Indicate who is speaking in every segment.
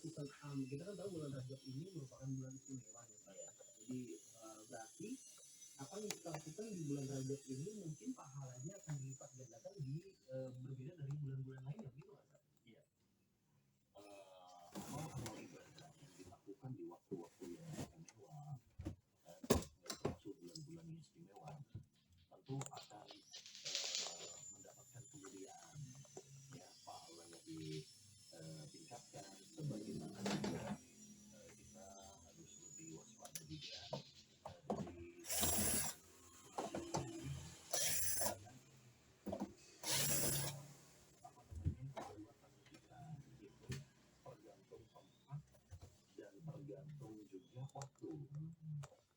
Speaker 1: melakukan kita kan tahu bulan Rajab ini merupakan bulan istimewa ya Pak ya. Jadi berarti apa yang kita lakukan di bulan Rajab ini mungkin pahalanya akan dilipat gandakan di berbeda dari bulan-bulan lainnya, begitu nggak Pak?
Speaker 2: Iya. Amal ibadah yang dilakukan di waktu-waktu yang istimewa, termasuk bulan-bulan yang istimewa, tentu akan mendapatkan kemuliaan, ya pahalanya ditingkatkan. Sebagaimana juga kita harus lebih waspada juga dari tergantung juga waktu.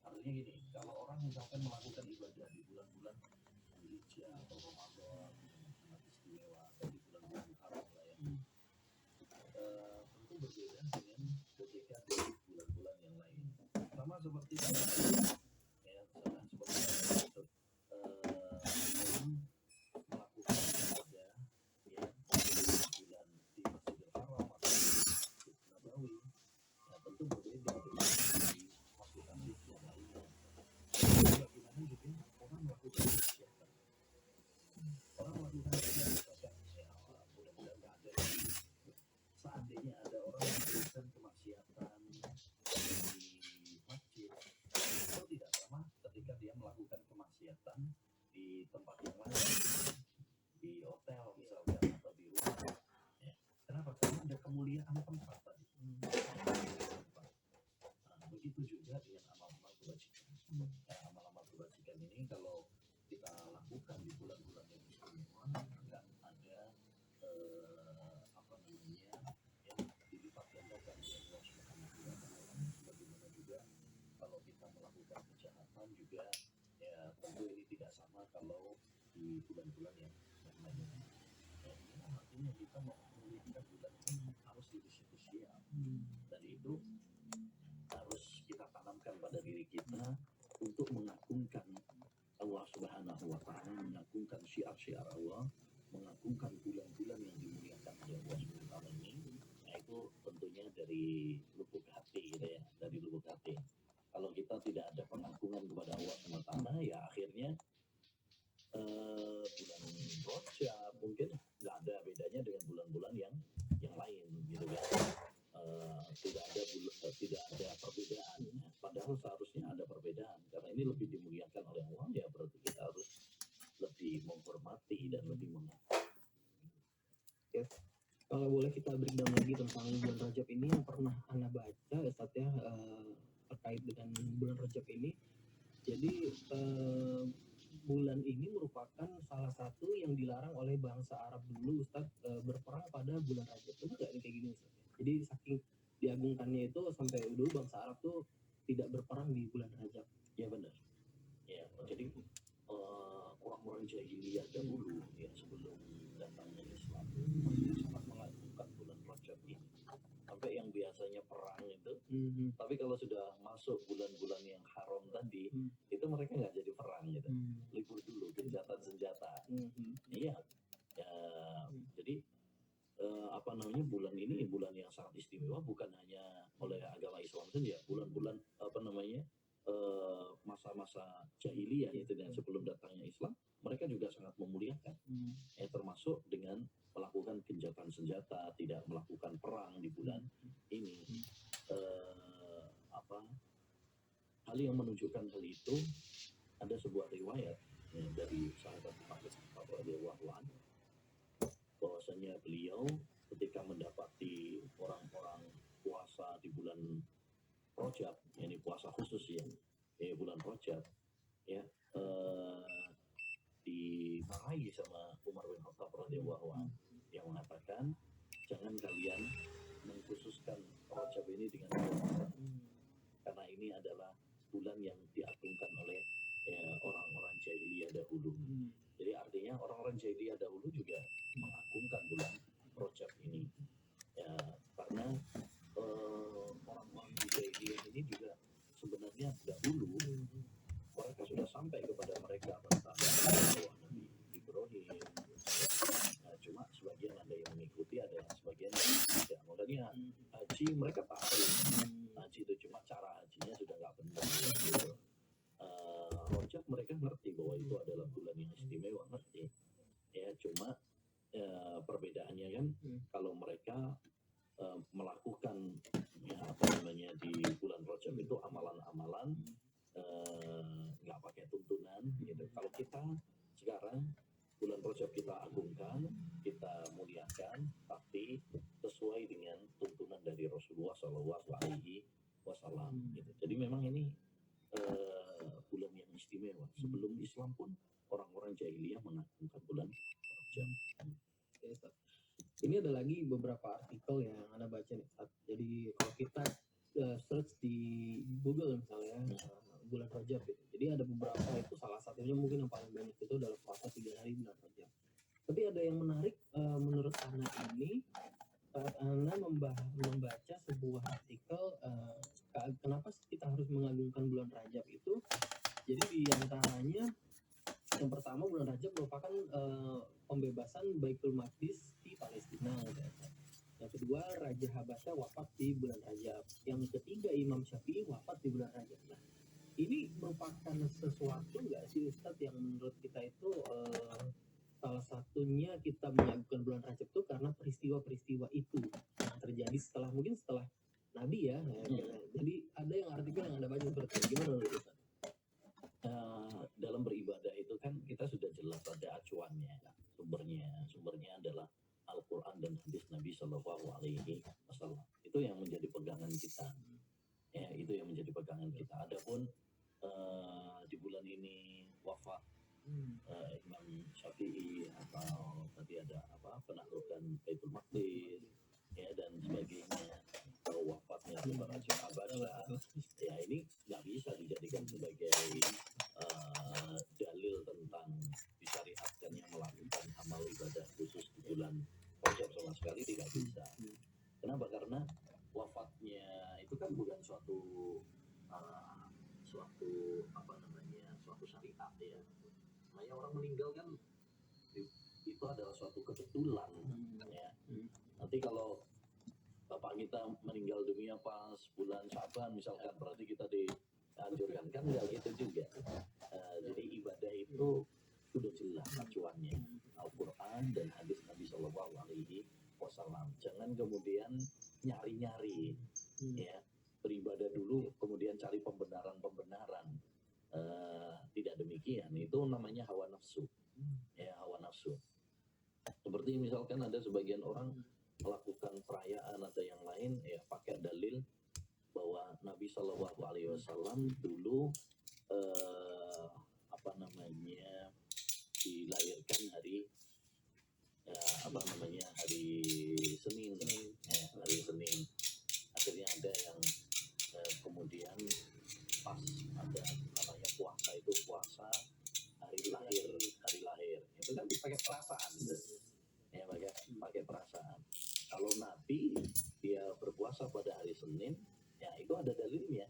Speaker 2: Artinya gini, kalau orang misalkan melakukan ibadah di bulan-bulan Dzulhijjah atau Ramadan yang sangat istimewa, atau di bulan-bulan haram lah ya, tentu berbeda dengan ketika di bulan-bulan yang lain. Sama seperti tadi, ya, sama seperti melakukan ibadah ya di bulan di Masjidil Haram atau di Nabawi, ya tentu berbeda dengan di masjid-masjid yang lainnya. Bagaimana juga orang melakukan persiapan, ya mudah-mudahan nggak ada. Seandainya ada orang melakukan kemaksiatan di masjid, itu tidak sama ketika dia melakukan kemaksiatan di tempat yang lain, di hotel misalkan atau di rumah. Ya. Kenapa? Karena ada kemuliaan tempat tadi. Nah, begitu juga dengan amal-amal kebajikan. Amal-amal kebajikan ini kalau kita lakukan di bulan-bulan yang istimewa akan ada yang dilipat gandakan oleh Allah Subhanahu wa Ta'ala. Sebagaimana juga kalau kita melakukan kejahatan juga, ya tentu ini tidak sama kalau di bulan-bulan yang lainnya. Ya, ini artinya kita mau memulihkan bulan ini harus disiap. Dan itu harus kita tanamkan pada diri kita untuk mengagungkan Allah Subhanahu wa Ta'ala, mengagungkan syiar-syiar Allah, mengagungkan bulan-bulan yang dimuliakan oleh Allah Subhanahu wa Ta'ala ini. Nah, itu tentunya dari lubuk hati gitu ya, dari lubuk hati. Kalau kita tidak ada pengagungan kepada Allah Subhanahu wa Ta'ala, ya akhirnya bulan Rajab mungkin nggak ada bedanya dengan bulan-bulan yang lain gitu ya. Tidak ada perbedaan, ya. Padahal seharusnya ada perbedaan karena ini lebih dimuliakan oleh Allah, ya berarti kita harus lebih menghormati dan lebih mengagumi.
Speaker 1: Ya. Kalau boleh kita breakdown lagi tentang bulan Rajab ini yang pernah Anda baca Ustaz ya, terkait dengan bulan Rajab ini. Jadi bulan ini merupakan salah satu yang dilarang oleh bangsa Arab dulu Ustaz, berperang pada bulan Rajab. Benar nggak ini kayak gini Ustaz? Jadi saking diagungkannya itu sampai dulu bangsa Arab tuh tidak berperang di bulan Rajab.
Speaker 2: Ya benar. Ya, jadi orang-orang jahiliyah dahulu ya sebelum datangnya Islam sangat mengagungkan bulan Rajab ini. Sampai yang biasanya perang itu, tapi kalau sudah masuk bulan-bulan yang haram tadi, itu mereka nggak jadi perang gitu, libur dulu gencatan senjata. Iya, ya, jadi bulan ini bulan yang sangat istimewa bukan hanya oleh agama Islam saja, bulan-bulan masa-masa jahiliyah itu dan sebelum datangnya Islam, mereka juga sangat memuliakan, termasuk dengan melakukan gencatan senjata, tidak melakukan perang di bulan ini. Hal yang menunjukkan hal itu ada sebuah riwayat dari sahabat Abu radhiyallahu anhu bahwasanya beliau ketika mendapati orang-orang puasa di bulan Rajab, ini puasa khusus ya, bulan Rajab, ya dimarahi sama Umar bin Khattab radhiyallahu anhu yang mengatakan jangan kalian mengkhususkan Rajab ini dengan puasa, karena ini adalah bulan yang diagungkan oleh orang-orang jahiliyah dahulu. Jadi artinya orang-orang jahiliyah dahulu juga mengagungkan bulan Rajab ini, ya karena orang-orang jahiliyah ini juga sebenarnya dahulu mereka sudah sampai kepada mereka tentang dakwah Nabi Ibrahim. Cuma sebagian ada yang mengikuti, ada yang sebagian yang tidak. Makanya haji haji mereka tahu haji itu cuma cara hajinya sudah nggak benar gitu. Rojab mereka ngerti bahwa itu adalah bulan yang istimewa, ngerti ya, cuma perbedaannya kan kalau mereka melakukan ya apa namanya di bulan Rajab itu amalan-amalan nggak pakai tuntunan gitu. Kalau kita sekarang bulan Rajab kita agungkan, kita muliakan, tapi sesuai dengan tuntunan dari Rasulullah Shallallahu Alaihi Wasallam gitu. Jadi memang ini bulan yang istimewa. Sebelum Islam pun orang-orang jahiliyah mengagungkan bulan Rajab.
Speaker 1: Oke, Ustaz. Ini ada lagi beberapa artikel yang Anda baca nih, Ustaz. Jadi kalau kita search di Google misalnya bulan Rajab gitu. Jadi ada beberapa, itu salah satunya mungkin yang paling banyak itu adalah puasa 3 hari bulan Rajab. Tapi ada yang menarik menurut Anda ini saat Anda membaca sebuah artikel kenapa sih kita harus mengagungkan bulan Rajab itu. Jadi di antaranya yang pertama, bulan Rajab merupakan pembebasan Baitul Maqdis di Palestina. Yang kedua, Raja Habasya wafat di bulan Rajab. Yang ketiga, Imam Syafi'i wafat di bulan Rajab. Nah, ini merupakan sesuatu nggak sih Ustadz yang menurut kita itu salah satunya kita mengagungkan bulan Rajab itu karena peristiwa-peristiwa itu yang terjadi setelah Nabi ya. Jadi ada yang artikel yang Anda baca seperti itu. Gimana menurut Ustadz?
Speaker 2: Dalam beribadah itu kan kita sudah jelas ada acuannya, sumbernya adalah Al-Quran dan hadis Nabi Shallallahu Alaihi Wasallam. Itu yang menjadi pegangan kita. Ya, itu yang menjadi pegangan kita. Adapun di bulan ini wafat Imam Syafi'i atau tadi ada penaklukan Baitul Maqdis ya dan sebagainya, atau wafatnya Raja Habasya, ya ini nggak bisa dijadikan sebagai dalil tentang disyariatkannya melakukan amal ibadah khusus di bulan Rajab, sama sekali tidak bisa. Kenapa? Karena wafatnya itu kan bukan suatu syariat ya. Makanya orang meninggal kan itu adalah suatu kebetulan ya. Nanti kalau bapak kita meninggal dunia pas bulan Syaban misalkan, berarti kita dianjurkan, kan nggak gitu juga. Jadi ibadah itu sudah jelas acuannya Al-Quran dan hadis Nabi Shallallahu Alaihi Wasallam. Jangan kemudian nyari-nyari ya, beribadah dulu kemudian cari pembenaran. Tidak demikian, itu namanya hawa nafsu ya, hawa nafsu. Seperti misalkan ada sebagian orang melakukan perayaan atau yang lain ya pakai dalil bahwa Nabi Shallallahu Alaihi Wasallam dulu dilahirkan hari hari Senin ya, hari Senin. Akhirnya ada yang kemudian pas ada namanya puasa, itu puasa hari lahir itu kan pakai perasaan ya, pakai perasaan. Kalau Nabi dia berpuasa pada hari Senin ya itu ada dalilnya,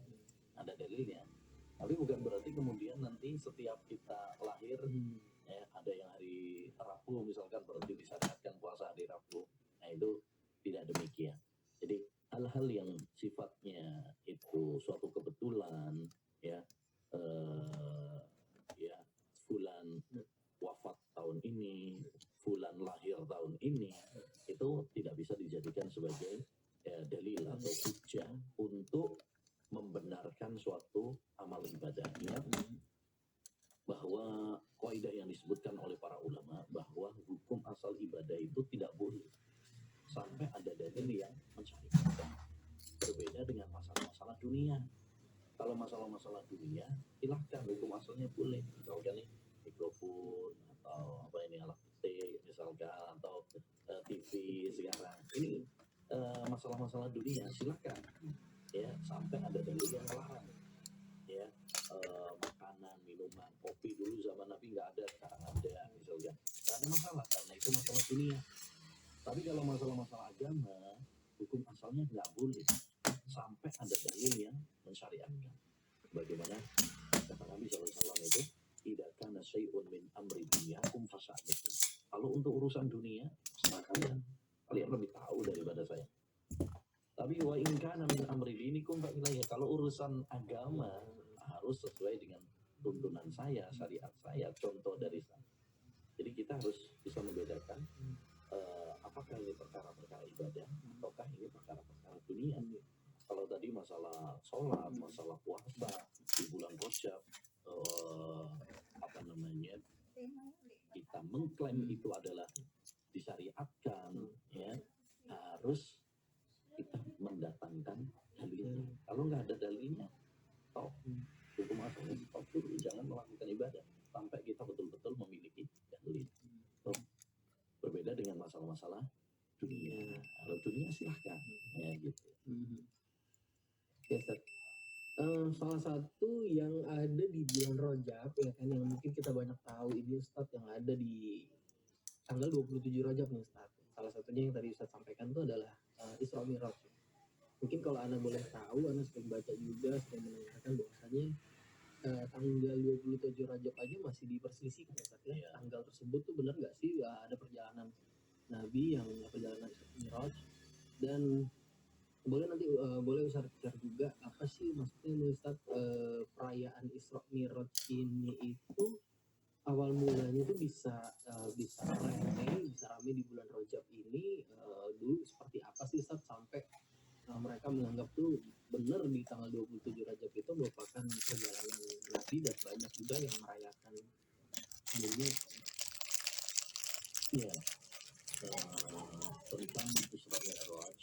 Speaker 2: tapi bukan berarti kemudian nanti setiap kita lahir ya, ada yang hari Rabu misalkan berarti disyariatkan puasa hari Rabu. Nah itu tidak demikian. Jadi hal-hal yang sifatnya itu suatu kebetulan ya, fulan wafat tahun ini, fulan lahir tahun ini, itu tidak bisa dijadikan sebagai dalil atau hujjah untuk membenarkan suatu amal ibadah. Ingat bahwa kaidah yang disebutkan oleh para ulama bahwa hukum asal ibadah itu tidak boleh sampai ada dalil yang mensyariatkan. Berbeda dengan masalah-masalah dunia. Kalau masalah-masalah dunia, silahkan hukum asalnya boleh. Misalkan nih mikrofon atau alat petik misalkan, atau TV sekarang. Ini masalah-masalah dunia silahkan ya, sampai ada dalil yang melarang ya. Makanan, minuman, kopi dulu zaman Nabi nggak ada, sekarang ada misalkan, nggak ada masalah karena itu masalah dunia. Tapi kalau masalah-masalah agama, hukum asalnya nggak boleh sampai ada dalil yang mensyariatkan. Bagaimana kata Nabi SAW itu, tidak karena syai'un min amri dunyakum fasa'nikum. Kalau untuk urusan dunia, kalian lebih tahu daripada saya. Tapi Tapi wa in kana min amri dinikum fa ilayya. Kalau urusan agama harus sesuai dengan tuntunan saya, syariat saya, contoh dari saya. Jadi kita harus bisa membedakan apakah ini perkara-perkara ibadah ataukah ini perkara-perkara dunia. Kalau tadi masalah sholat, masalah puasa di bulan Rajab, kita mengklaim itu adalah disyariatkan, ya harus kita mendatangkan dalilnya. Kalau nggak ada dalilnya, stop. Hukum asalnya stop dulu, jangan melakukan ibadah sampai kita betul-betul memiliki dalil. Berbeda dengan masalah-masalah dunia. Kalau dunia silahkan, ya gitu.
Speaker 3: Ya, Ustaz. Salah satu yang ada di bulan Rajab ya kan, yang mungkin kita banyak tahu ini Ustaz, yang ada di tanggal 27 Rajab nih Ustaz. Salah satunya yang tadi Ustaz sampaikan itu adalah Isra Mi'raj. Mungkin kalau Anda boleh tahu, Anda sering baca juga, sering mendengarkan bahwasanya tanggal 27 Rajab aja masih diperselisihkan ya Ustaz, ya.
Speaker 2: Iya.
Speaker 3: Tanggal tersebut tuh benar nggak sih ada perjalanan Nabi yang perjalanan Isra Mi'raj, dan boleh nanti boleh Ustaz share juga apa sih maksudnya nih Ustaz, perayaan Isra Mi'raj ini itu awal mulanya itu bisa rame di bulan Rajab ini, dulu seperti apa sih Ustaz sampai mereka menganggap tuh benar di tanggal 27 Rajab itu merupakan perjalanan Nabi, dan banyak juga yang merayakan ini.
Speaker 2: Ya, tentang Isra Mi'raj.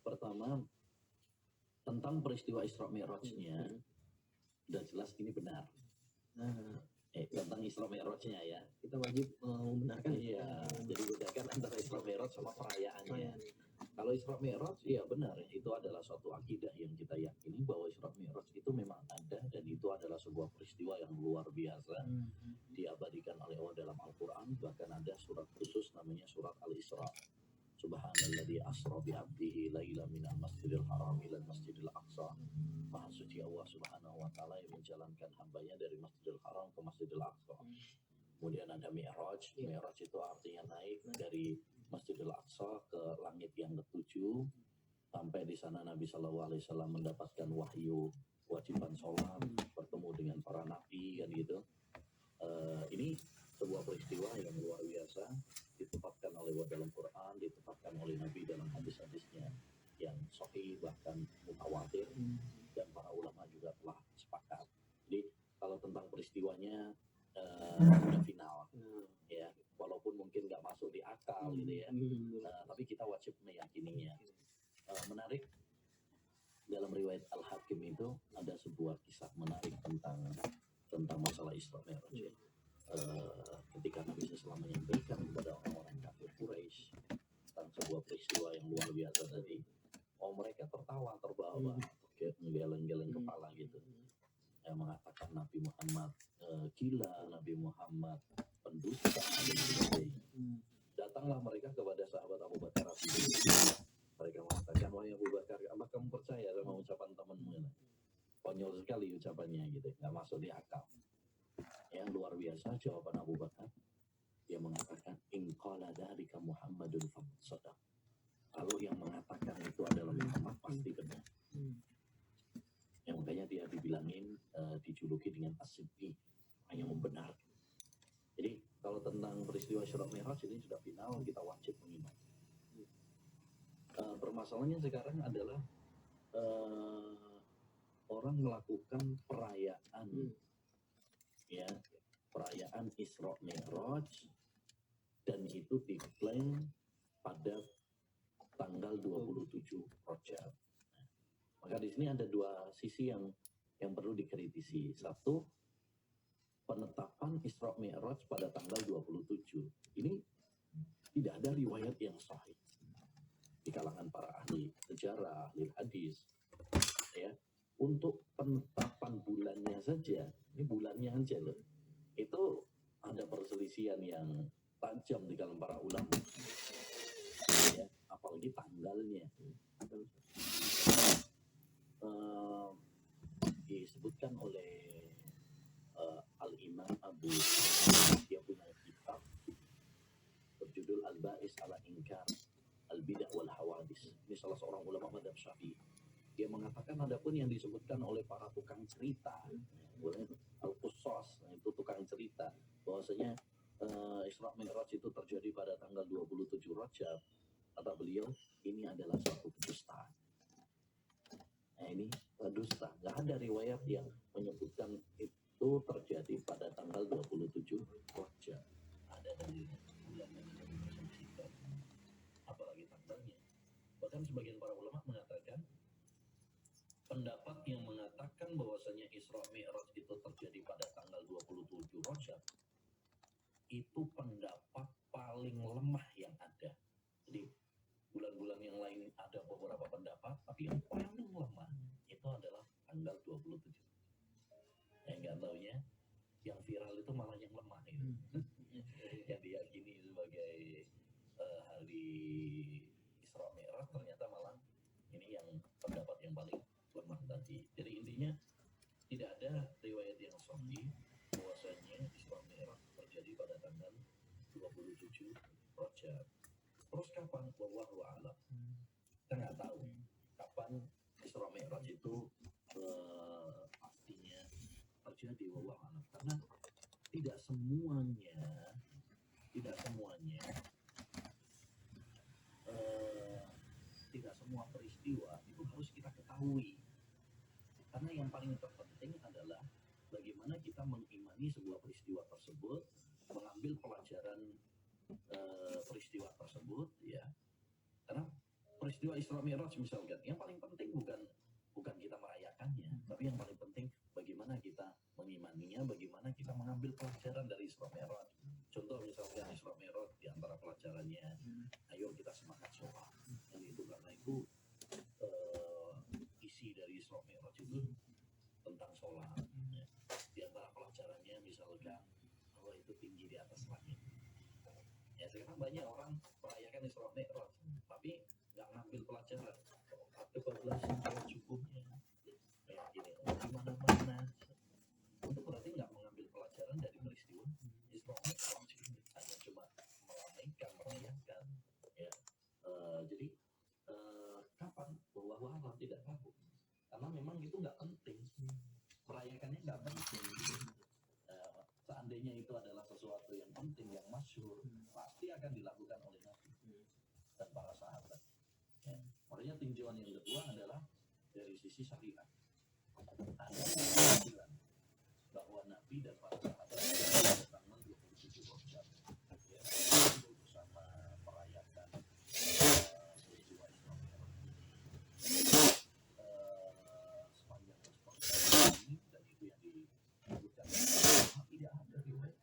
Speaker 2: Pertama, tentang peristiwa Isra Mi'rajnya, udah jelas ini benar.
Speaker 3: Nah,
Speaker 2: Tentang Isra Mi'rajnya ya.
Speaker 3: kita wajib membenarkan.
Speaker 2: Iya, jadi bedakan antara Isra Mi'raj sama perayaannya. Kalau Isra Mi'raj, iya benar, itu adalah suatu akidah yang kita yakini bahwa Isra Mi'raj itu memang ada, dan itu adalah sebuah peristiwa yang luar biasa, diabadikan oleh Allah dalam Al-Quran. Bahkan ada surat khusus namanya surat Al-Isra. Subhanalladzi asra bi 'abdihi lailan minal masjidil haram ila masjidil aqsa. Maha suci Allah Subhanahu wa taala yang menjalankan hambanya dari Masjidil Haram ke Masjidil Aqsa. Kemudian ada Mi'raj. Mi'raj itu artinya naik dari Masjidil Aqsa ke langit yang ketujuh. Sampai di sana Nabi Shallallahu Alaihi Wasallam mendapatkan wahyu kewajiban sholat, bertemu dengan para nabi kan gitu. Ini sebuah peristiwa yang luar biasa, ditetapkan oleh Allah dalam Quran, ditetapkan oleh Nabi dalam hadis-hadisnya yang sahih bahkan mutawatir, dan para ulama juga telah sepakat. Jadi kalau tentang peristiwanya sudah final, ya walaupun mungkin nggak masuk di akal gitu ya, tapi kita wajib meyakininya. Menarik, dalam riwayat Al-Hakim itu ada sebuah kisah menarik tentang masalah Isra Mi'raj ya. Ketika Nabi SAW menyampaikan kepada orang-orang kafir Quraisy tentang sebuah peristiwa yang luar biasa tadi, mereka tertawa terbawa, geleng-geleng kepala gitu, mengatakan Nabi Muhammad gila, Nabi Muhammad pendusta dan sebagainya. Datanglah mereka kepada sahabat Abu Bakar As-Siddiq. Mereka mengatakan, wahai Abu Bakar, apa kamu percaya sama ucapan temanmu? Konyol sekali ucapannya gitu, nggak masuk di akal. Yang luar biasa jawaban Abu Bakar, dia mengatakan, in qala dzalika Muhammadun faqad shadaq. Kalau yang mengatakan itu adalah Muhammad, pasti benar. Yang makanya dia dibilangin, dijuluki dengan as-siddiq, yang membenar. Jadi kalau tentang peristiwa Isra Mi'raj ini sudah final, kita wajib mengimani. Permasalahannya sekarang adalah orang melakukan perayaan, ya, perayaan Isra Mi'raj, dan itu diklaim pada tanggal 27 Rajab. Maka di sini ada dua sisi yang perlu dikritisi. Satu, penetapan Isra Mi'raj pada tanggal 27. Ini tidak ada riwayat yang sahih di kalangan para ahli sejarah, ahli hadis. Ya, untuk penetapan bulannya saja, ini bulannya aja loh, itu ada perselisihan yang tajam di kalangan para ulama. Ya, apalagi tanggalnya. Disebutkan oleh Al-Imam Abu dia punya kitab berjudul Al-Ba'is ala Inkar Al-Bidah wal Hawadis. Ini salah seorang ulama madhab Syafi'i. Dia mengatakan adapun yang disebutkan oleh para tukang cerita, Al-Qusas, itu tukang cerita, bahwasanya Isra Mi'raj itu terjadi pada tanggal 27 Rajab, kata beliau, ini adalah suatu kedustaan. Nah ini dusta, nggak ada riwayat yang menyebutkan itu terjadi pada tanggal 27 Rajab. Ada dalilnya, bulannya tidak dipersepsikan, apalagi tanggalnya. Bahkan sebagian para ulama mengatakan pendapat yang mengatakan bahwasanya Isra Mi'raj itu terjadi pada tanggal 27 Rajab itu pendapat paling lemah yang ada. Jadi bulan-bulan yang lain ada beberapa pendapat, tapi yang paling lemah itu adalah tanggal 27. Yang nggak taunya, yang viral itu malah yang lemah itu. Yang diyakini sebagai hari Isra Mi'raj ternyata malah ini yang pendapat yang paling lemah tadi. Jadi intinya tidak ada riwayat yang sahih bahwasanya Isra Mi'raj terjadi pada tanggal 27 Rajab. Terus kapan? Wallahu a'lam. Kita nggak tahu kapan Isra Mi'raj itu pastinya terjadi, wallahu a'lam. Karena tidak semuanya tidak semua peristiwa itu harus kita ketahui. Karena yang paling terpenting adalah bagaimana kita mengimani sebuah peristiwa tersebut, mengambil pelajaran peristiwa tersebut, ya. Karena peristiwa Isra Mi'raj misalkan, yang paling penting bukan kita merayakannya, tapi yang paling penting bagaimana kita mengimaninya, bagaimana kita mengambil pelajaran dari Isra Mi'raj. Contoh misalkan Isra Mi'raj, di antara pelajarannya, ayo kita semangat sholat. Dan itu karena itu isi dari Isra Mi'raj itu tentang sholat. Ya. Di antara pelajarannya misalkan Allah itu tinggi di atas langit. Ya sekarang banyak orang merayakan Isra Mi'raj, tapi nggak ngambil pelajaran. Ada kebablasan sholat subuhnya, kayak gini, di mana-mana. Itu berarti nggak mengambil pelajaran dari peristiwa Isra Mi'raj. Hanya cuma meramaikan, merayakan. Ya. Jadi kapan? Wallahu a'lam, tidak tahu. Karena memang itu nggak penting. Merayakannya nggak penting. Seandainya itu adalah sesuatu yang penting, yang masyhur, pasti akan dilakukan oleh Nabi dan para sahabat. Ya. Makanya tinjauan yang kedua adalah dari sisi syariat. Ada kesimpulan bahwa Nabi dan para sahabat pada tanggal 27 Rajab ya, bersama merayakan peristiwa Isra Mi'raj sepanjang ini, dan itu yang disebutkan tidak ada riwayat.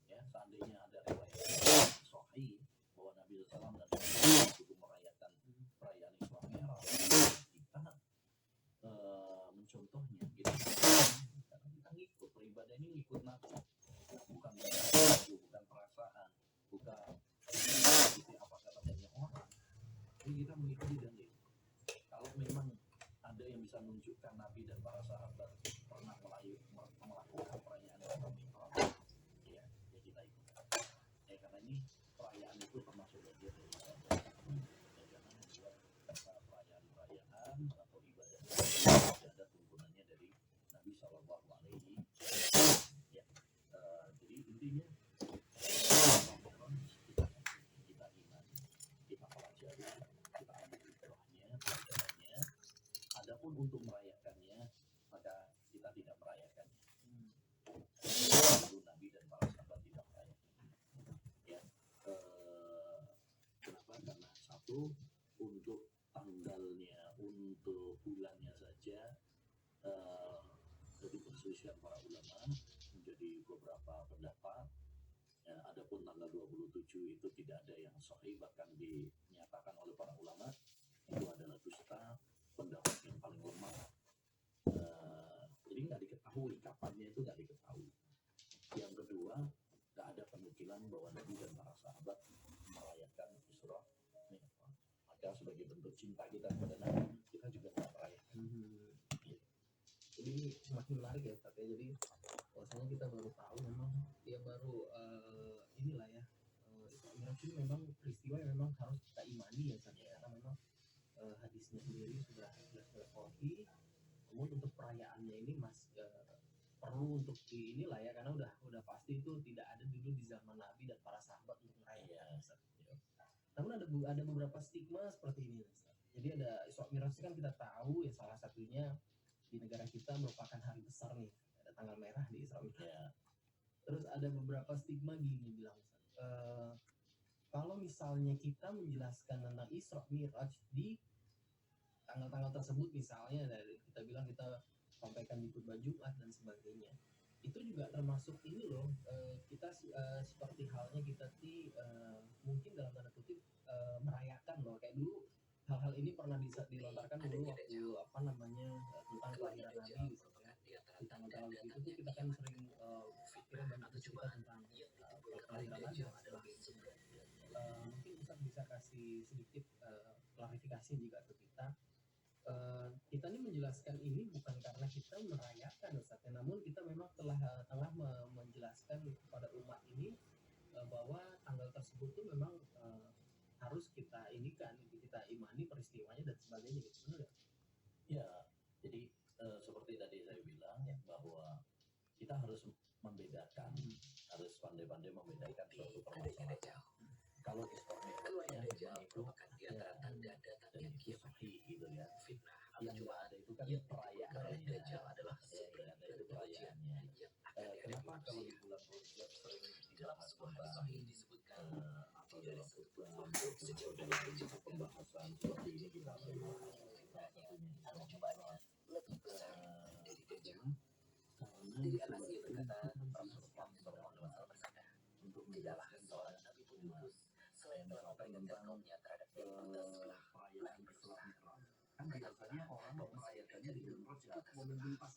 Speaker 2: Ya, seandainya ada riwayat sahih bahwa Nabi SAW dan itu merayakan perayaan Isra Mi'raj, kita mencontohnya, kita ngikut beribadah ini, ngikut Nabi, bukan bukan perasaan, bukan apa kata banyak orang. Jadi kita mengikuti dalil. Kalau memang ada yang bisa menunjukkan Nabi dan para sahabat pernah melakukan perayaan Isra Mi'raj, ya kita ikut. Ya karena ini perayaan itu termasuk bagian dari ibadah. Ya jangan membuat perayaan-perayaan atau ibadah tidak ada turunannya dari Nabi Shallallahu Alaihi Wasallam. Ya, jadi intinya kita imani, kita pelajari, kita ambil ibrahnya, pelajarannya. Adapun untuk merayakannya, maka kita tidak merayakannya. Nabi dan para sahabat tidak merayakannya. Ya, kenapa? Karena satu, untuk tanggalnya, untuk bulannya saja, jadi perselisihan para ulama menjadi beberapa pendapat. Ya, adapun tanggal 27 itu tidak ada yang sahih, bahkan dinyatakan oleh para ulama itu adalah dusta, pendapat yang paling lemah. Jadi nggak diketahui kapannya, itu nggak diketahui. Yang kedua, nggak ada penukilan bahwa Nabi dan para sahabat merayakan Isra Mi'raj. Maka sebagai bentuk cinta kita kepada Nabi, kita juga nggak merayakan.
Speaker 3: Jadi ini semakin menarik ya Ustaz ya. Jadi bahwasanya kita baru tahu memang dia baru inilah ya, Isra Mi'raj ini memang peristiwa yang memang harus kita imani ya Ustaz ya. Karena memang
Speaker 1: hadisnya sendiri sudah jelas-jelas sahih. Namun untuk perayaannya ini perlu untuk di inilah ya, karena udah pasti itu tidak ada dulu di zaman Nabi dan para sahabat untuk merayakan. Ustaz. Namun ada beberapa stigma seperti ini, Ustaz. Jadi ada Isra Mi'raj kan kita tahu ya, salah satunya di negara kita merupakan hari besar nih, ada tanggal merah di Isra Mi'raj. Terus ada beberapa stigma gini bilang, kalau misalnya kita menjelaskan tentang Isra Mi'raj di tanggal-tanggal tersebut, misalnya dari kita bilang kita sampaikan di khutbah Jumat dan sebagainya, itu juga termasuk ini loh, kita seperti halnya kita mungkin dalam tanda kutip merayakan loh, kayak dulu hal-hal ini pernah dilontarkan dulu waktu tentang kelahiran Nabi gitu ya. Di tanggal-tanggal itu tuh kita kan sering akhirnya banyak bercerita tentang kelahiran Nabi dan sebagainya. Mungkin Ustaz bisa kasih sedikit klarifikasi juga ke kita. Kita ini menjelaskan ini bukan karena kita merayakan, Ustaz, namun kita memang tengah menjelaskan kepada umat ini bahwa tanggal tersebut tuh memang harus kita imani peristiwanya dan sebagainya gitu, benar ya?
Speaker 2: Ya, jadi seperti tadi saya bilang bahwa kita harus membedakan, harus pandai-pandai membedakan suatu permasalahan. Kalau Isra Mi'rajnya itu di antara tanda-tanda dan itu sahih gitu ya. Yang nggak ada itu kan perayaannya, adalah itu perayaannya. Kenapa kalau di bulan Rajab sering di dalam sebuah disebutkan atau dalam khutbah dalam pembahasan seperti ini kita salah satunya cobanya lebih besar dari Dajjal karena Rasulullah SAW bersabda, untuk menjelaskan seorang nabi pun diutus selain telah memperingatkan kaumnya terhadap yang sebelah perayaan Isra Mi'raj. Kan biasanya orang memperayatkannya di bulan Rajab, momen pas